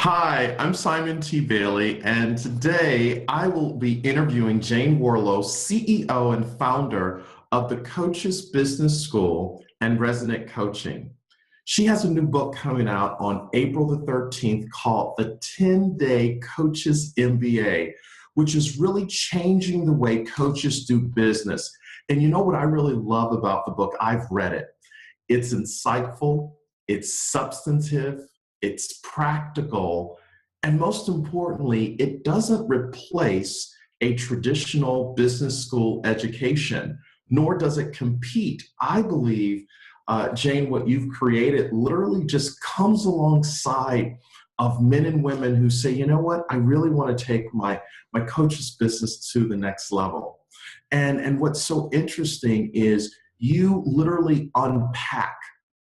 Hi, I'm Simon T. Bailey, and today I will be interviewing Jayne Warrilow, CEO and founder of the Coaches Business School and Resonant Coaching. She has a new book coming out on April the 13th called The 10-Day Coaches MBA, which is really changing the way coaches do business. And you know what I really love about the book? I've read it. It's insightful, it's substantive, it's practical, and most importantly, it doesn't replace a traditional business school education, nor does it compete. I believe, Jayne, what you've created literally just comes alongside of men and women who say, you know what, I really want to take my coach's business to the next level. And what's so interesting is you literally unpack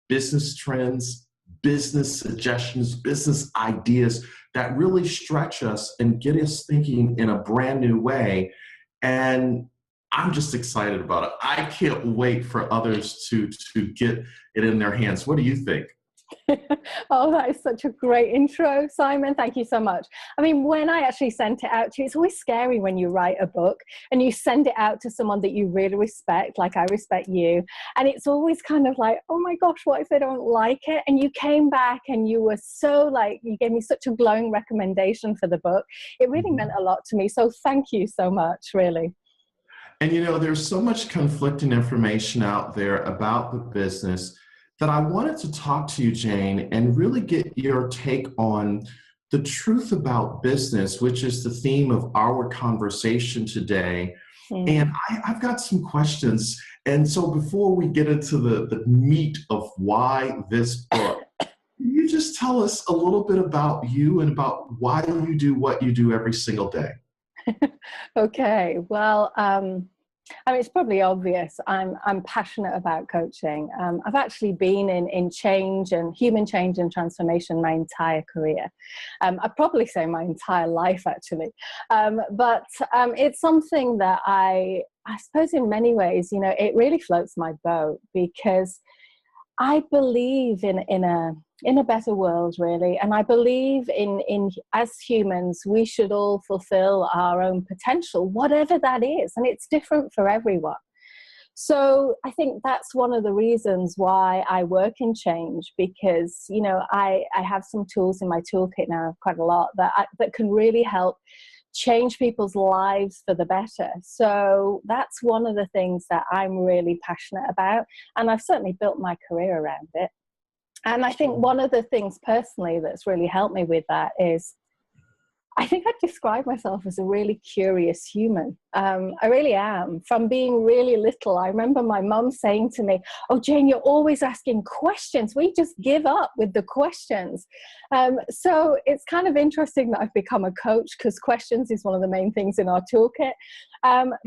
business trends, business suggestions, business ideas that really stretch us and get us thinking in a brand new way. And I'm just excited about it. I can't wait for others to get it in their hands. What do you think? Oh, that is such a great intro, Simon. Thank you so much. I mean, when I actually sent it out to you, it's always scary when you write a book and you send it out to someone that you really respect, like I respect you. And it's always kind of like, oh my gosh, what if they don't like it? And you came back and you were so you gave me such a glowing recommendation for the book. It really meant a lot to me. So thank you so much, really. And you know, there's so much conflicting information out there about the business that I wanted to talk to you, Jayne, and really get your take on the truth about business, which is the theme of our conversation today. And I've got some questions. And so before we get into the meat of why this book, can you just tell us a little bit about you and about why you do what you do every single day? Okay, well, I mean, it's probably obvious. I'm passionate about coaching. I've actually been in change and human change and transformation my entire career. I'd probably say my entire life, actually. But it's something that I suppose in many ways, you know, it really floats my boat because I believe in a better world, really, and I believe in as humans we should all fulfill our own potential, whatever that is, and it's different for everyone. So I think that's one of the reasons why I work in change, because you know I have some tools in my toolkit now, quite a lot that can really help change people's lives for the better. So that's one of the things that I'm really passionate about, and I've certainly built my career around it. And I think one of the things personally that's really helped me with that is I think I describe myself as a really curious human. I really am. From being really little, I remember my mum saying to me, "Oh, Jayne, you're always asking questions. We just give up with the questions." So it's kind of interesting that I've become a coach because questions is one of the main things in our toolkit.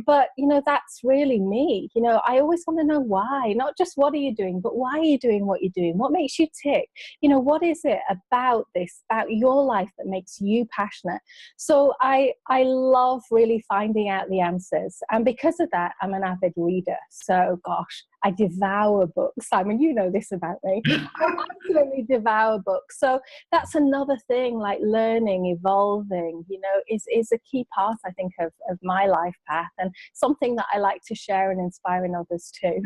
But, you know, that's really me. You know, I always want to know why, not just what are you doing, but why are you doing what you're doing? What makes you tick? You know, what is it about this, about your life that makes you passionate? So I love really finding out the answers. And because of that, I'm an avid reader. So, gosh, I devour books. Simon, you know this about me. I absolutely devour books. So that's another thing, like learning, evolving, you know, is a key part, I think, of my life path, and something that I like to share and inspire in others too.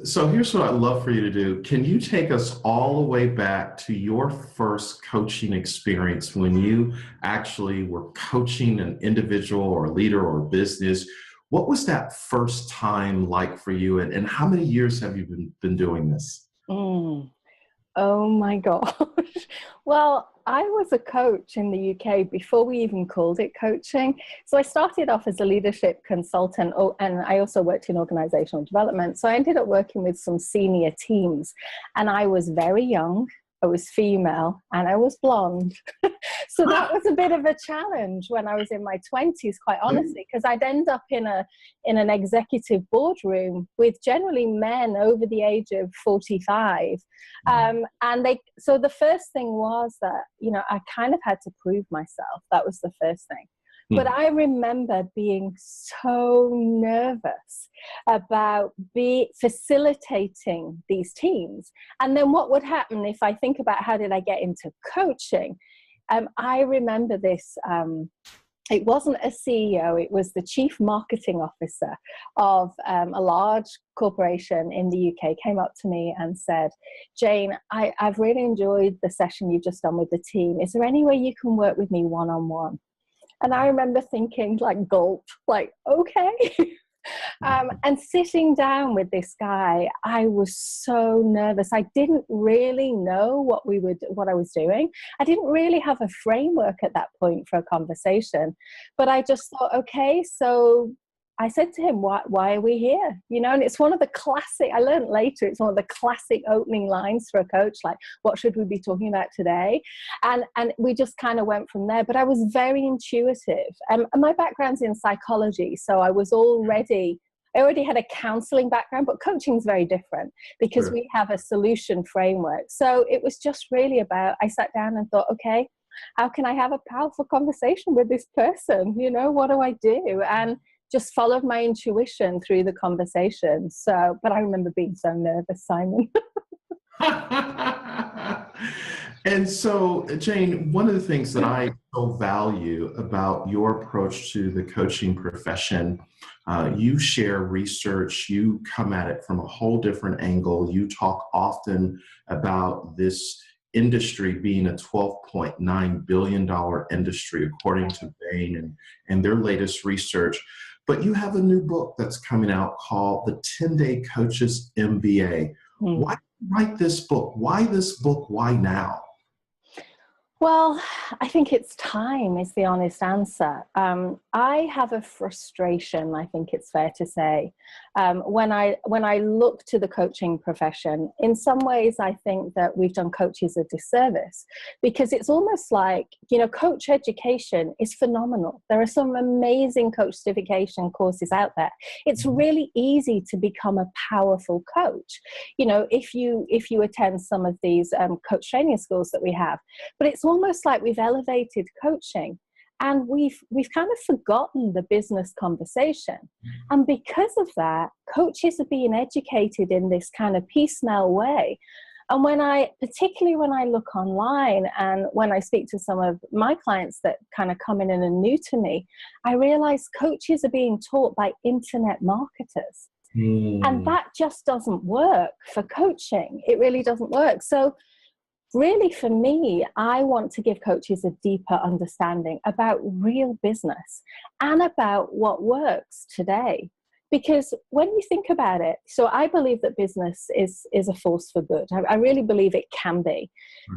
So here's what I'd love for you to do. Can you take us all the way back to your first coaching experience when you actually were coaching an individual or a leader or a business? What was that first time like for you, and how many years have you been doing this? Oh my gosh. Well, I was a coach in the UK before we even called it coaching. So I started off as a leadership consultant, and I also worked in organizational development. So I ended up working with some senior teams, and I was very young. I was female and I was blonde. So that was a bit of a challenge when I was in my 20s, quite honestly, because I'd end up in an executive boardroom with generally men over the age of 45. So the first thing was that, you know, I kind of had to prove myself. That was the first thing. But I remember being so nervous about facilitating these teams. And then what would happen if I think about how did I get into coaching? I remember this, it wasn't a CEO, it was the chief marketing officer of a large corporation in the UK came up to me and said, Jayne, I've really enjoyed the session you've just done with the team. Is there any way you can work with me one-on-one? And I remember thinking, like, gulp, like, okay. And sitting down with this guy, I was so nervous. I didn't really know what I was doing. I didn't really have a framework at that point for a conversation, but I just thought, okay, so I said to him, why are we here? You know, and it's one of the classic, I learned later, it's one of the classic opening lines for a coach, like, what should we be talking about today? And we just kind of went from there, but I was very intuitive. And my background's in psychology, so I already had a counseling background, but coaching is very different because we have a solution framework. So it was just really about, I sat down and thought, okay, how can I have a powerful conversation with this person? You know, what do I do? And just followed my intuition through the conversation. So, but I remember being so nervous, Simon. And so, Jayne, one of the things that I so value about your approach to the coaching profession, you share research, you come at it from a whole different angle. You talk often about this industry being a $12.9 billion industry, according to Bain and their latest research. But you have a new book that's coming out called The 10-Day Coach's MBA. Why write this book? Why this book? Why now? Well, I think it's time is the honest answer. I have a frustration, I think it's fair to say, when I look to the coaching profession. In some ways, I think that we've done coaches a disservice because it's almost like, you know, coach education is phenomenal. There are some amazing coach certification courses out there. It's really easy to become a powerful coach, you know, if you attend some of these coach training schools that we have. But it's almost like we've elevated coaching and we've kind of forgotten the business conversation. And because of that, coaches are being educated in this kind of piecemeal way. And particularly when I look online and when I speak to some of my clients that kind of come in and are new to me, I realize coaches are being taught by internet marketers. And that just doesn't work for coaching. It really doesn't work. So really, for me, I want to give coaches a deeper understanding about real business and about what works today. Because when you think about it, so I believe that business is a force for good. I really believe it can be.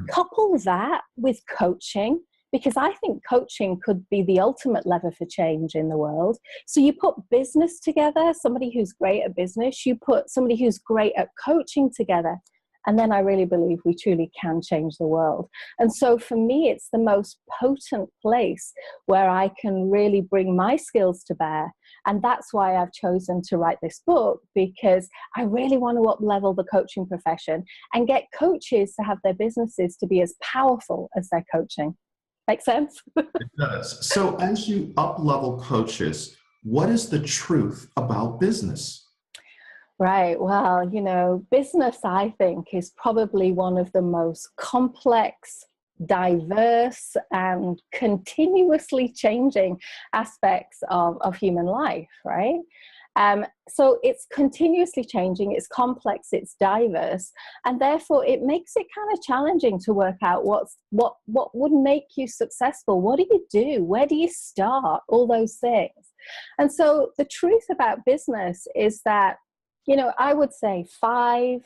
Couple that with coaching, because I think coaching could be the ultimate lever for change in the world. So you put business together, somebody who's great at business, you put somebody who's great at coaching together, and then I really believe we truly can change the world. And so for me, it's the most potent place where I can really bring my skills to bear. And that's why I've chosen to write this book, because I really want to up-level the coaching profession and get coaches to have their businesses to be as powerful as their coaching. Make sense? It does. So as you up-level coaches, what is the truth about business? Right. Well, you know, business, I think, is probably one of the most complex, diverse, and continuously changing aspects of human life, right? So it's continuously changing, it's complex, it's diverse, and therefore it makes it kind of challenging to work out what would make you successful. What do you do? Where do you start? All those things. And so the truth about business is that, you know, I would say 5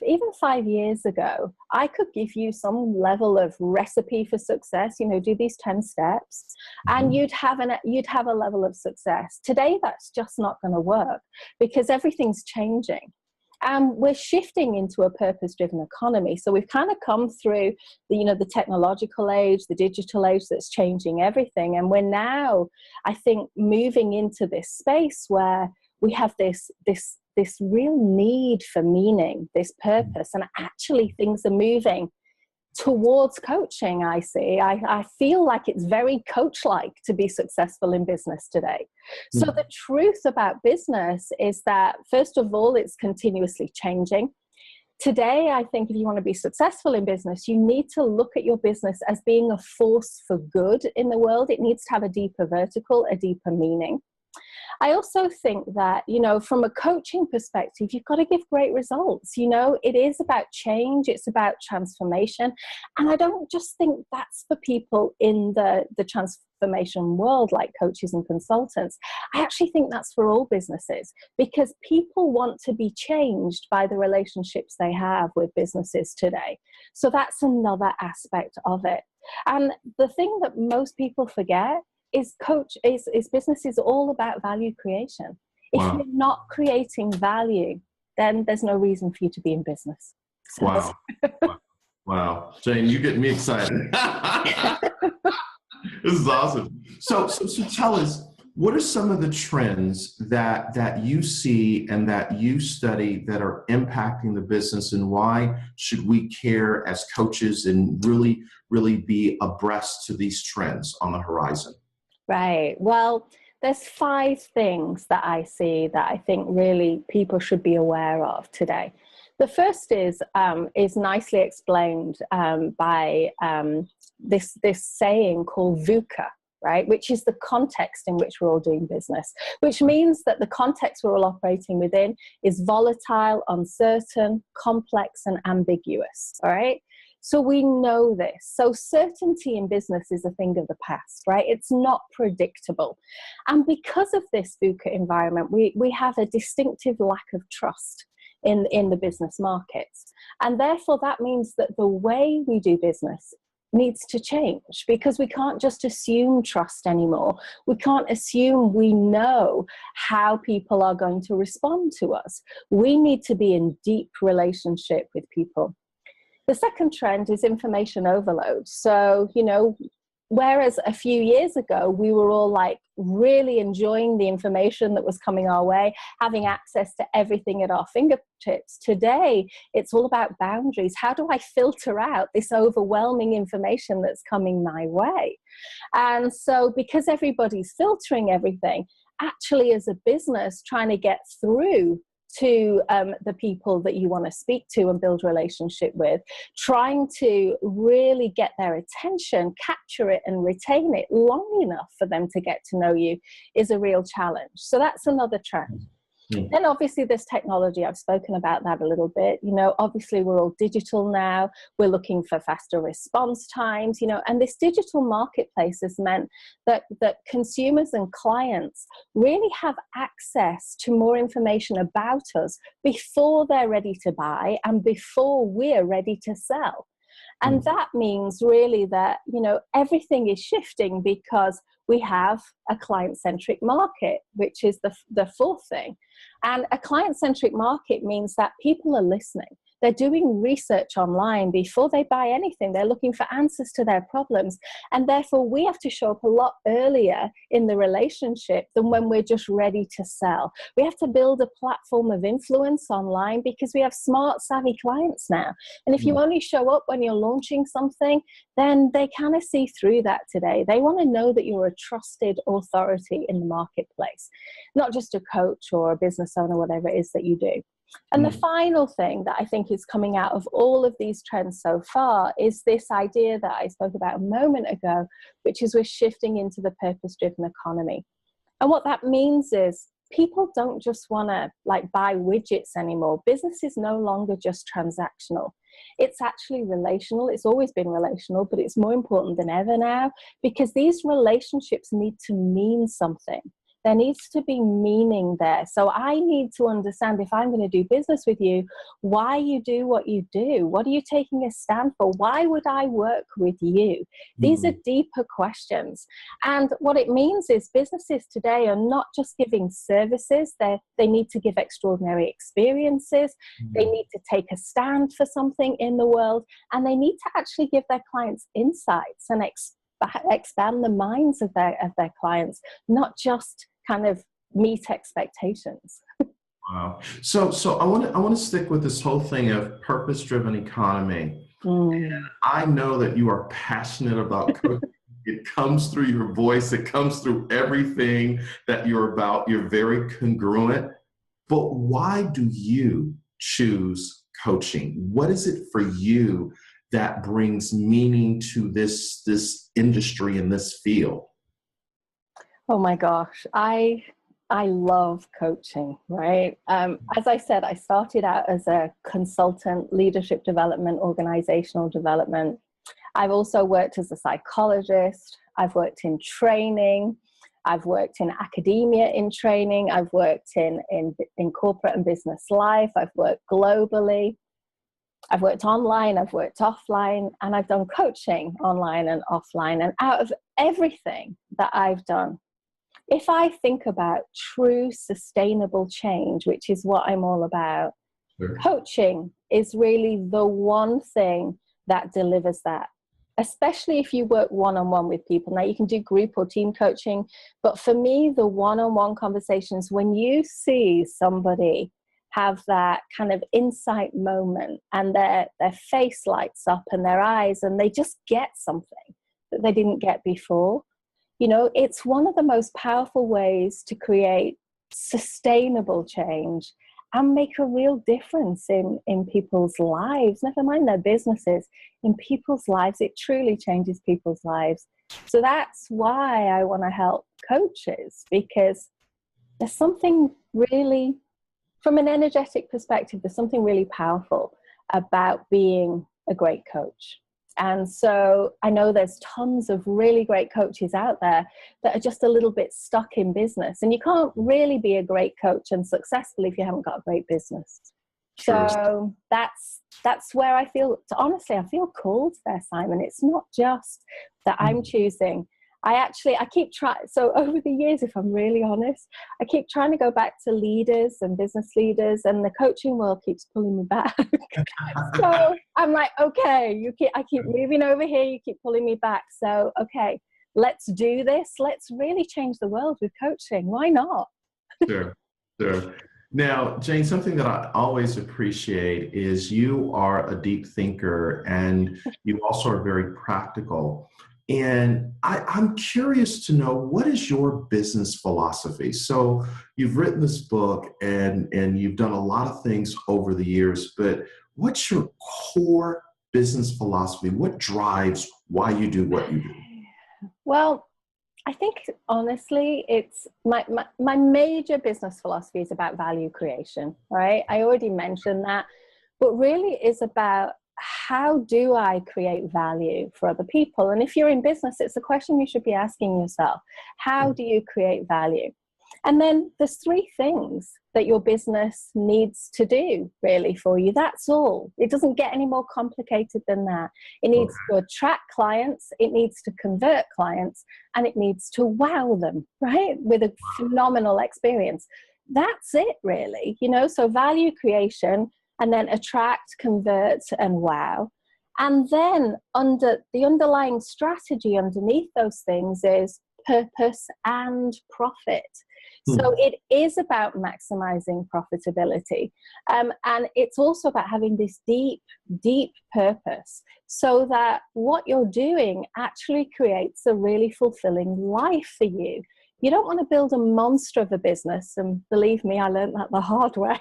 years ago, I could give you some level of recipe for success, you know, do these 10 steps and you'd have a level of success. Today, that's just not going to work because everything's changing. And we're shifting into a purpose-driven economy. So we've kind of come through the technological age, the digital age that's changing everything. And we're now, I think, moving into this space where we have this real need for meaning, this purpose, and actually things are moving towards coaching, I see. I feel like it's very coach-like to be successful in business today. So the truth about business is that, first of all, it's continuously changing. Today, I think if you want to be successful in business, you need to look at your business as being a force for good in the world. It needs to have a deeper vertical, a deeper meaning. I also think that, from a coaching perspective, you've got to give great results. It is about change. It's about transformation. And I don't just think that's for people in the transformation world, like coaches and consultants. I actually think that's for all businesses, because people want to be changed by the relationships they have with businesses today. So that's another aspect of it. And the thing that most people forget is business is all about value creation. If Wow. you're not creating value, then there's no reason for you to be in business. So. Wow. Wow. Jayne, you get me excited. This is awesome. So tell us, what are some of the trends that you see and that you study that are impacting the business, and why should we care as coaches and really be abreast to these trends on the horizon? Right. Well, there's 5 things that I see that I think really people should be aware of today. The first is nicely explained by this saying called VUCA, right? Which is the context in which we're all doing business, which means that the context we're all operating within is volatile, uncertain, complex, and ambiguous, all right? So we know this. So certainty in business is a thing of the past, right? It's not predictable. And because of this VUCA environment, we have a distinctive lack of trust in the business markets. And therefore, that means that the way we do business needs to change, because we can't just assume trust anymore. We can't assume we know how people are going to respond to us. We need to be in deep relationship with people. The second trend is information overload. So, whereas a few years ago, we were all like really enjoying the information that was coming our way, having access to everything at our fingertips. Today, it's all about boundaries. How do I filter out this overwhelming information that's coming my way? And so because everybody's filtering everything, actually as a business trying to get through to the people that you want to speak to and build relationship with, trying to really get their attention, capture it and retain it long enough for them to get to know you is a real challenge. So that's another trend. Then obviously there's technology. I've spoken about that a little bit. Obviously we're all digital now. We're looking for faster response times, and this digital marketplace has meant that consumers and clients really have access to more information about us before they're ready to buy and before we're ready to sell. And that means really that, everything is shifting because we have a client-centric market, which is the fourth thing. And a client-centric market means that people are listening. They're doing research online before they buy anything. They're looking for answers to their problems. And therefore, we have to show up a lot earlier in the relationship than when we're just ready to sell. We have to build a platform of influence online because we have smart, savvy clients now. And if you only show up when you're launching something, then they kind of see through that today. They want to know that you're a trusted authority in the marketplace, not just a coach or a business owner, whatever it is that you do. And the final thing that I think is coming out of all of these trends so far is this idea that I spoke about a moment ago, which is we're shifting into the purpose-driven economy. And what that means is people don't just want to buy widgets anymore. Business is no longer just transactional. It's actually relational. It's always been relational, but it's more important than ever now because these relationships need to mean something. There needs to be meaning there. So I need to understand, if I'm going to do business with you, why you do what you do. What are you taking a stand for? Why would I work with you? These are deeper questions. And what it means is businesses today are not just giving services. They need to give extraordinary experiences. They need to take a stand for something in the world. And they need to actually give their clients insights and expand the minds of their clients, not just kind of meet expectations. Wow. So I want to stick with this whole thing of purpose-driven economy. Mm. I know that you are passionate about coaching. It comes through your voice. It comes through everything that you're about. You're very congruent. But why do you choose coaching? What is it for you that brings meaning to this industry and this field? Oh my gosh, I love coaching, right? As I said, I started out as a consultant, leadership development, organizational development. I've also worked as a psychologist. I've worked in training. I've worked in academia in training. I've worked in corporate and business life. I've worked globally. I've worked online, I've worked offline, and I've done coaching online and offline. And out of everything that I've done, if I think about true sustainable change, which is what I'm all about, Sure. coaching is really the one thing that delivers that, especially if you work one-on-one with people. Now, you can do group or team coaching, but for me, the one-on-one conversations, when you see somebody have that kind of insight moment and their face lights up and their eyes and they just get something that they didn't get before, you know, it's one of the most powerful ways to create sustainable change and make a real difference in people's lives, never mind their businesses, in people's lives. It truly changes people's lives. So that's why I want to help coaches, because there's something really, from an energetic perspective, there's something really powerful about being a great coach. And so I know there's tons of really great coaches out there that are just a little bit stuck in business. And you can't really be a great coach and successful if you haven't got a great business. Sure. So that's where I feel, honestly, I feel called there, Simon. It's not just that I'm choosing. I keep trying. So over the years, if I'm really honest, I keep trying to go back to leaders and business leaders, and the coaching world keeps pulling me back. So I'm like, okay, I keep moving over here. You keep pulling me back. So, okay, let's do this. Let's really change the world with coaching. Why not? Sure, sure. Now, Jayne, something that I always appreciate is you are a deep thinker and you also are very practical. And I'm curious to know, what is your business philosophy? So you've written this book and you've done a lot of things over the years, but what's your core business philosophy? What drives why you do what you do? Well, I think honestly, it's my major business philosophy is about value creation, right? I already mentioned that, but really is about how do I create value for other people? And if you're in business, it's a question you should be asking yourself. How do you create value? And then there's three things that your business needs to do really for you. That's all. It doesn't get any more complicated than that. It needs to attract clients, it needs to convert clients, and it needs to wow them, right? With a phenomenal experience. That's it really, you know, so value creation, and then attract, convert, and wow. And then under the underlying strategy underneath those things is purpose and profit. So it is about maximizing profitability. And it's also about having this deep, deep purpose so that what you're doing actually creates a really fulfilling life for you. You don't want to build a monster of a business. And believe me, I learned that the hard way.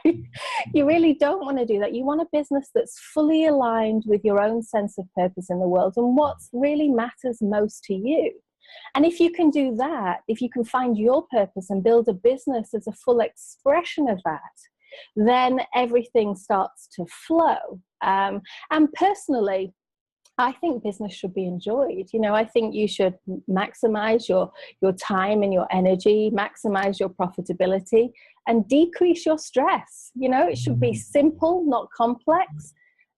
You really don't want to do that. You want a business that's fully aligned with your own sense of purpose in the world and what really matters most to you. And if you can do that, if you can find your purpose and build a business as a full expression of that, then everything starts to flow. And personally, I think business should be enjoyed. You know, I think you should maximize your time and your energy, maximize your profitability, and decrease your stress. You know, it should be simple, not complex,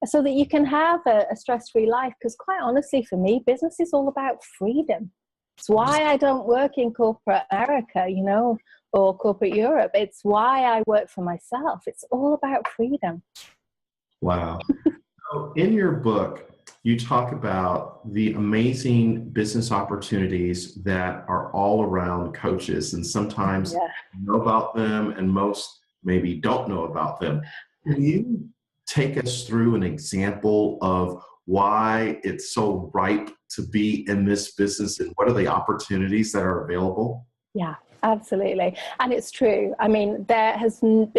so that you can have a stress-free life. Because quite honestly, for me, business is all about freedom. It's why I don't work in corporate America, you know, or corporate Europe. It's why I work for myself. It's all about freedom. Wow. So in your book, you talk about the amazing business opportunities that are all around coaches, and sometimes you know about them and most maybe don't know about them. Can you take us through an example of why it's so ripe to be in this business, and what are the opportunities that are available? Yeah, absolutely. And it's true. I mean, there has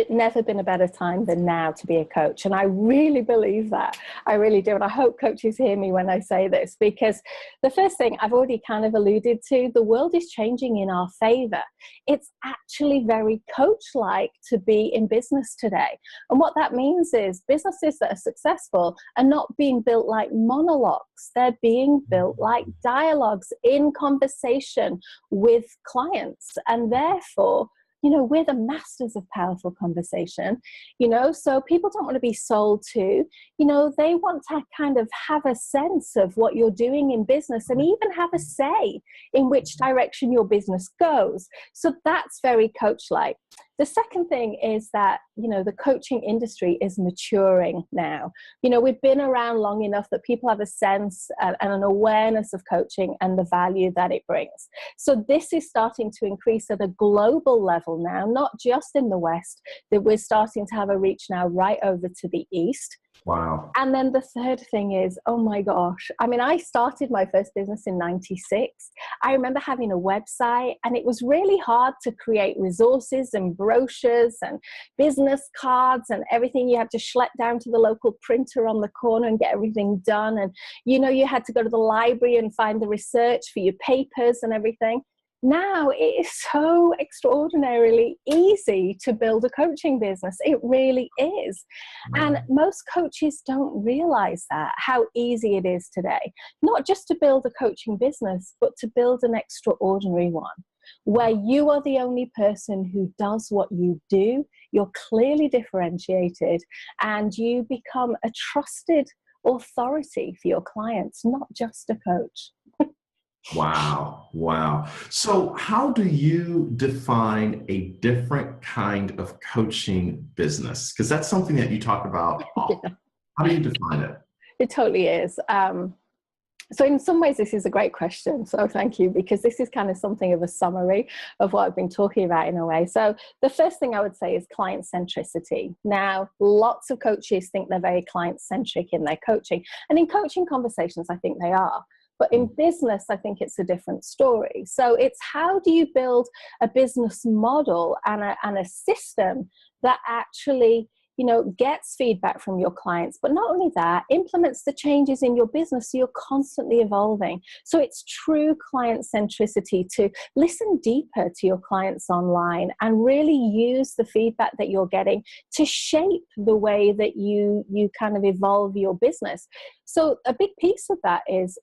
never been a better time than now to be a coach. And I really believe that. I really do. And I hope coaches hear me when I say this, because the first thing I've already kind of alluded to, the world is changing in our favor. It's actually very coach-like to be in business today. And what that means is businesses that are successful are not being built like monologues. They're being built like dialogues in conversation with clients. And therefore, we're the masters of powerful conversation, so people don't want to be sold to, they want to kind of have a sense of what you're doing in business and even have a say in which direction your business goes. So that's very coach-like. The second thing is that, the coaching industry is maturing now. We've been around long enough that people have a sense and an awareness of coaching and the value that it brings. So this is starting to increase at a global level now, not just in the West, that we're starting to have a reach now right over to the East. Wow. And then the third thing is, oh my gosh, I mean, I started my first business in '96. I remember having a website, and it was really hard to create resources and brochures and business cards and everything. You had to schlep down to the local printer on the corner and get everything done. And, you had to go to the library and find the research for your papers and everything. Now it is so extraordinarily easy to build a coaching business. It really is. And most coaches don't realize that, how easy it is today, not just to build a coaching business, but to build an extraordinary one, where you are the only person who does what you do. You're clearly differentiated, and you become a trusted authority for your clients, not just a coach. Wow. Wow. So how do you define a different kind of coaching business? Because that's something that you talk about often. Yeah. How do you define it? It totally is. So in some ways, this is a great question. So thank you, because this is kind of something of a summary of what I've been talking about in a way. So the first thing I would say is client centricity. Now, lots of coaches think they're very client centric in their coaching. And in coaching conversations, I think they are. But in business, I think it's a different story. So it's, how do you build a business model and a system that actually, gets feedback from your clients, but not only that, implements the changes in your business so you're constantly evolving. So it's true client centricity to listen deeper to your clients online and really use the feedback that you're getting to shape the way that you kind of evolve your business. So a big piece of that is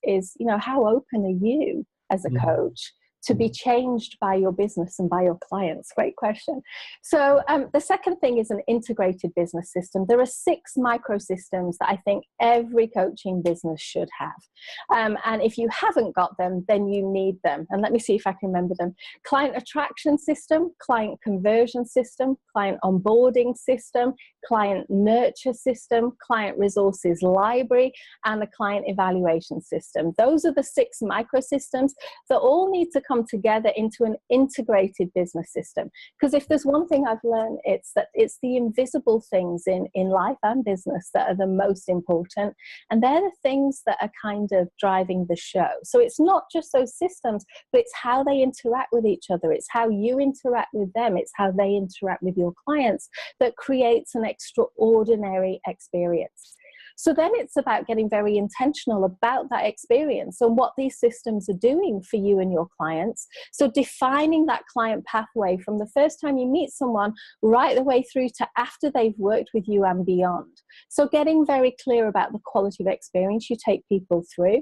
how open are you as a coach to be changed by your business and by your clients? Great question. So the second thing is an integrated business system. There are 6 microsystems that I think every coaching business should have. And if you haven't got them, then you need them. And let me see if I can remember them. Client attraction system, client conversion system, client onboarding system, client nurture system, client resources library, and the client evaluation system. Those are the 6 microsystems that all need to come together into an integrated business system. Because if there's one thing I've learned, it's that it's the invisible things in life and business that are the most important. And they're the things that are kind of driving the show. So it's not just those systems, but it's how they interact with each other. It's how you interact with them. It's how they interact with your clients that creates an extraordinary experience. So then it's about getting very intentional about that experience and what these systems are doing for you and your clients. So defining that client pathway from the first time you meet someone right the way through to after they've worked with you and beyond. So getting very clear about the quality of experience you take people through,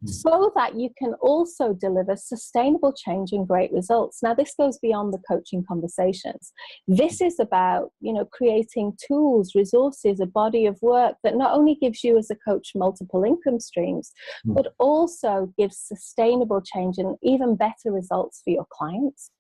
so that you can also deliver sustainable change and great results. Now, this goes beyond the coaching conversations. This is about, creating tools, resources, a body of work that not only gives you as a coach multiple income streams, but also gives sustainable change and even better results for your clients.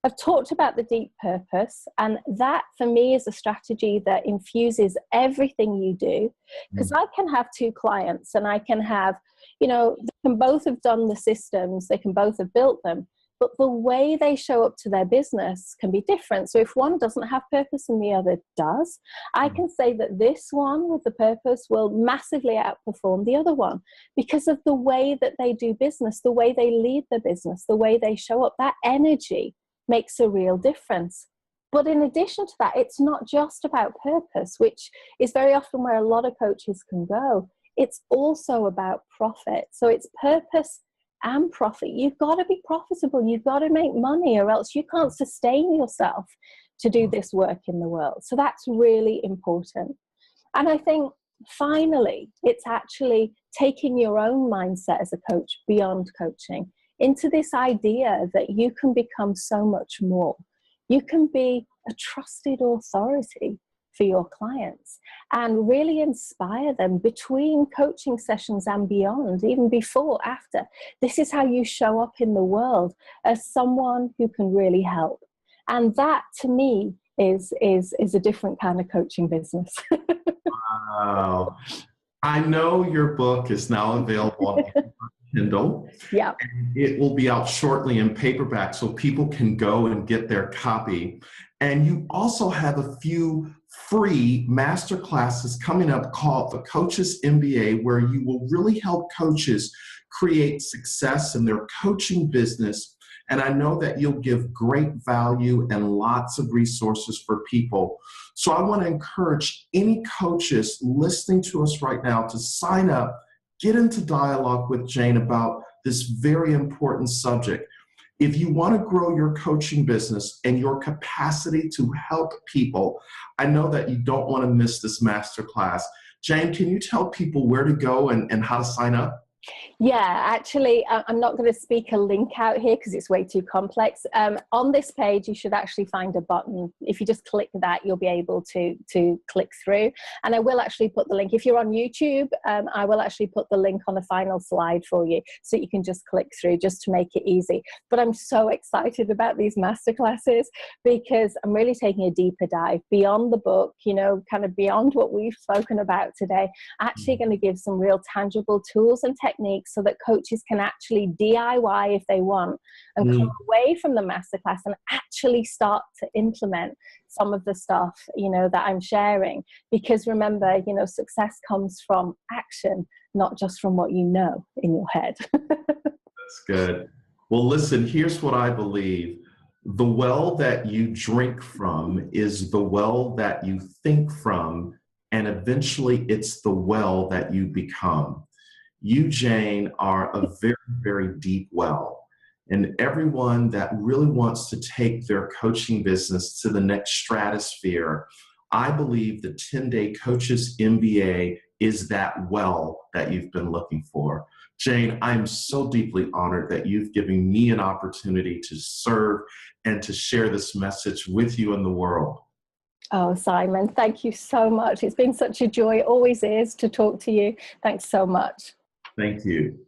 I've talked about the deep purpose, and that for me is a strategy that infuses everything you do, because I can have 2 clients and I can have, they can both have done the systems, they can both have built them, but the way they show up to their business can be different. So if one doesn't have purpose and the other does, I can say that this one with the purpose will massively outperform the other one because of the way that they do business, the way they lead the business, the way they show up. That energy makes a real difference. But in addition to that, it's not just about purpose, which is very often where a lot of coaches can go. It's also about profit. So it's purpose and profit. You've got to be profitable. You've got to make money, or else you can't sustain yourself to do this work in the world. So that's really important. And I think finally, it's actually taking your own mindset as a coach beyond coaching into this idea that you can become so much more. You can be a trusted authority for your clients and really inspire them between coaching sessions and beyond, even before, after. This is how you show up in the world as someone who can really help. And that, to me, is a different kind of coaching business. Wow. I know your book is now available on Kindle. Yeah. And it will be out shortly in paperback so people can go and get their copy. And you also have a few free master classes coming up called the Coaches MBA, where you will really help coaches create success in their coaching business. And I know that you'll give great value and lots of resources for people. So I want to encourage any coaches listening to us right now to sign up, get into dialogue with Jayne about this very important subject. If you want to grow your coaching business and your capacity to help people, I know that you don't want to miss this masterclass. Jayne, can you tell people where to go and how to sign up? Yeah, actually, I'm not going to speak a link out here because it's way too complex. On this page, you should actually find a button. If you just click that, you'll be able to click through. And I will actually put the link. If you're on YouTube, I will actually put the link on the final slide for you so you can just click through just to make it easy. But I'm so excited about these masterclasses because I'm really taking a deeper dive beyond the book, you know, kind of beyond what we've spoken about today. Actually going to give some real tangible tools and techniques so that coaches can actually DIY if they want and come away from the masterclass and actually start to implement some of the stuff, you know, that I'm sharing. Because remember, you know, success comes from action, not just from what you know in your head. That's good. Well, listen, here's what I believe. The well that you drink from is the well that you think from, and eventually it's the well that you become. You, Jayne, are a very, very deep well. And everyone that really wants to take their coaching business to the next stratosphere, I believe the 10-Day Coaches MBA is that well that you've been looking for. Jayne, I'm so deeply honored that you've given me an opportunity to serve and to share this message with you and the world. Oh, Simon, thank you so much. It's been such a joy, always is, to talk to you. Thanks so much. Thank you.